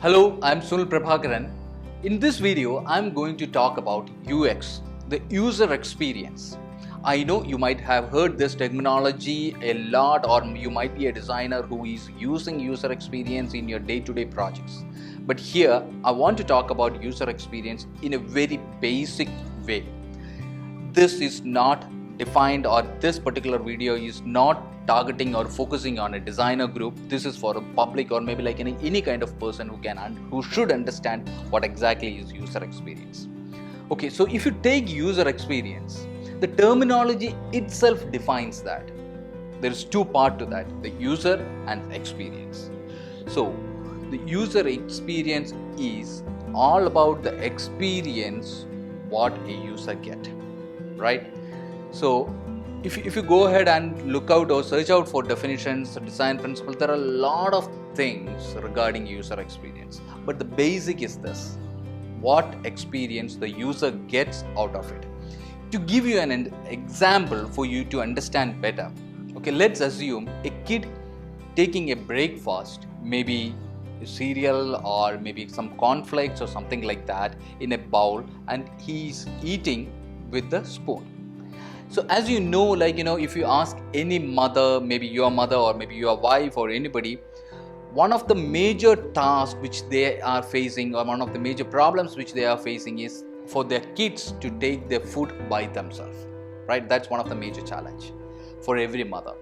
Hello, I'm Sunil Prabhakaran. In this video, I'm going to talk about UX, the user experience. I know you might have heard this terminology a lot, or you might be a designer who is using user experience in your day-to-day projects. But here, I want to talk about user experience in a very basic way. This is not defined, or this particular video is not targeting or focusing on a designer group. This is for a public, or maybe like any kind of person who should understand what exactly is user experience. Okay, so if you take user experience, the terminology itself defines that. There is two parts to that, the user and experience. So the user experience is all about the experience what a user get, right? So if you go ahead and look out or search out for definitions, design principles, there are a lot of things regarding user experience. But the basic is this: what experience the user gets out of it. To give you an example for you to understand better, okay, let's assume a kid taking a breakfast, maybe cereal or maybe some cornflakes or something like that in a bowl, and he's eating with the spoon. So as you know, if you ask any mother, maybe your mother or maybe your wife or anybody, one of the major tasks which they are facing, or one of the major problems which they are facing, is for their kids to take their food by themselves, right? That's one of the major challenge for every mother.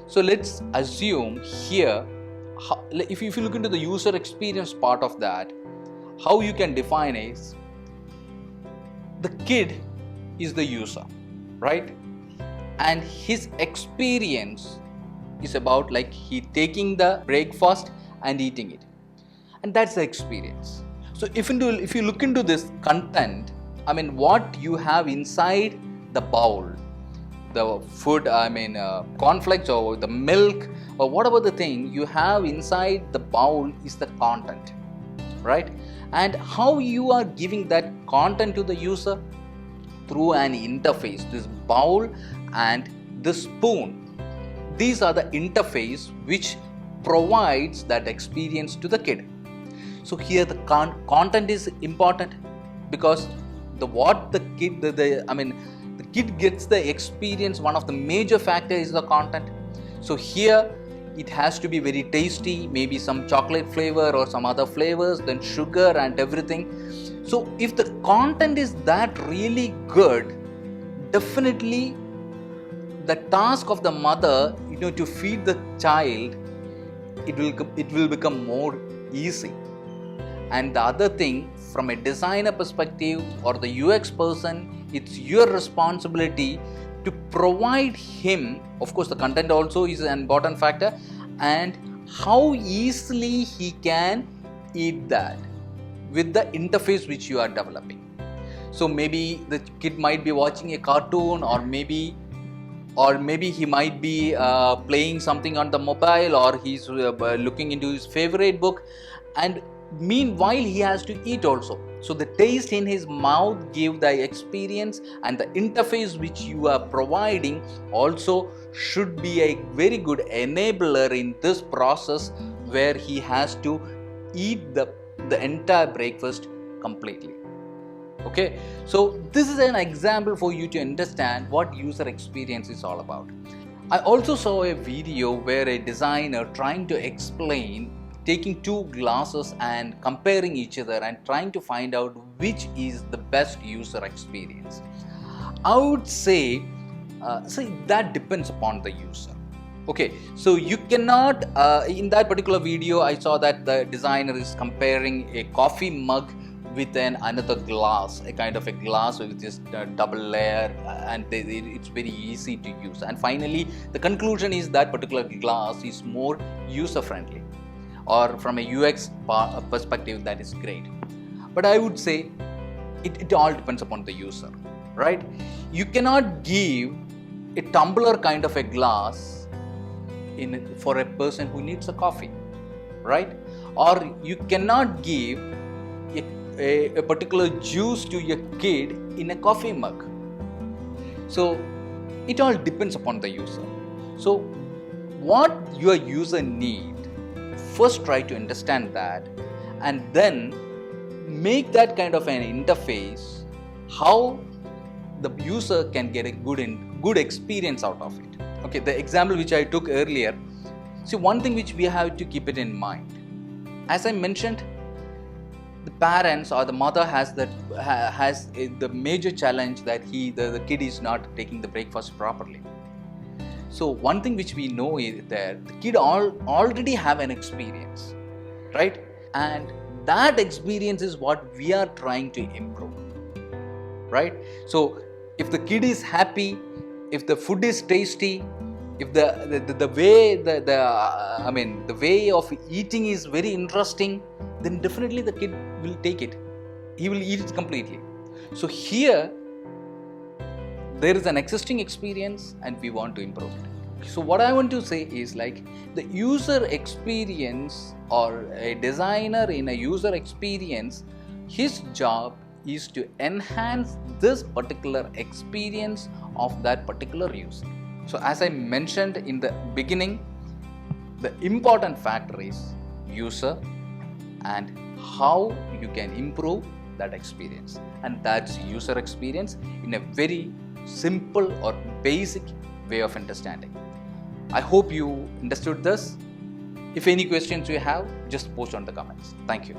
So let's assume here, if you look into the user experience part of that, how you can define is the kid is the user, right? And his experience is about like he taking the breakfast and eating it, and that's the experience. So if you look into this content, I mean, what you have inside the bowl, the food, cornflakes or the milk or whatever the thing you have inside the bowl is the content, right? And how you are giving that content to the user? Through an interface, this bowl and the spoon. These are the interface which provides that experience to the kid. So here the content is important, because the kid gets the experience. One of the major factors is the content. So here it has to be very tasty, maybe some chocolate flavor or some other flavors, then sugar and everything. So if the content is that really good, definitely the task of the mother, to feed the child, it will become more easy. And the other thing, from a designer perspective or the UX person, it's your responsibility to provide him, of course the content also is an important factor, and how easily he can eat that with the interface which you are developing. So maybe the kid might be watching a cartoon, or maybe he might be playing something on the mobile, or he's looking into his favorite book, and meanwhile he has to eat also. So the taste in his mouth give the experience, and the interface which you are providing also should be a very good enabler in this process, where he has to eat the entire breakfast completely. Okay, so this is an example for you to understand what user experience is all about. I also saw a video where a designer trying to explain taking two glasses and comparing each other and trying to find out which is the best user experience. I would say that depends upon the user. Okay, so you cannot, in that particular video I saw that the designer is comparing a coffee mug with another glass, a kind of a glass with this double layer, and it's very easy to use. And finally the conclusion is that particular glass is more user friendly, or from a UX perspective that is great. But I would say it all depends upon the user, right? You cannot give a tumbler kind of a glass for a person who needs a coffee, right? Or you cannot give a particular juice to your kid in a coffee mug. So it all depends upon the user. So what your user need, first try to understand that, and then make that kind of an interface how the user can get a good experience out of it. Okay, the example which I took earlier, see, one thing which we have to keep it in mind, as I mentioned, the parents or the mother has the major challenge that the kid is not taking the breakfast properly. So one thing which we know is that the kid already have an experience, right? And that experience is what we are trying to improve, right? So if the kid is happy, if the food is tasty, if the way of eating is very interesting, then definitely the kid will take it. He will eat it completely. So here there is an existing experience and we want to improve it. So what I want to say is, like, the user experience or a designer in a user experience, his job is to enhance this particular experience of that particular user. So as I mentioned in the beginning, the important factor is user and how you can improve that experience, and that's user experience in a very simple or basic way of understanding. I hope you understood this. If any questions you have, just post on the comments. Thank you.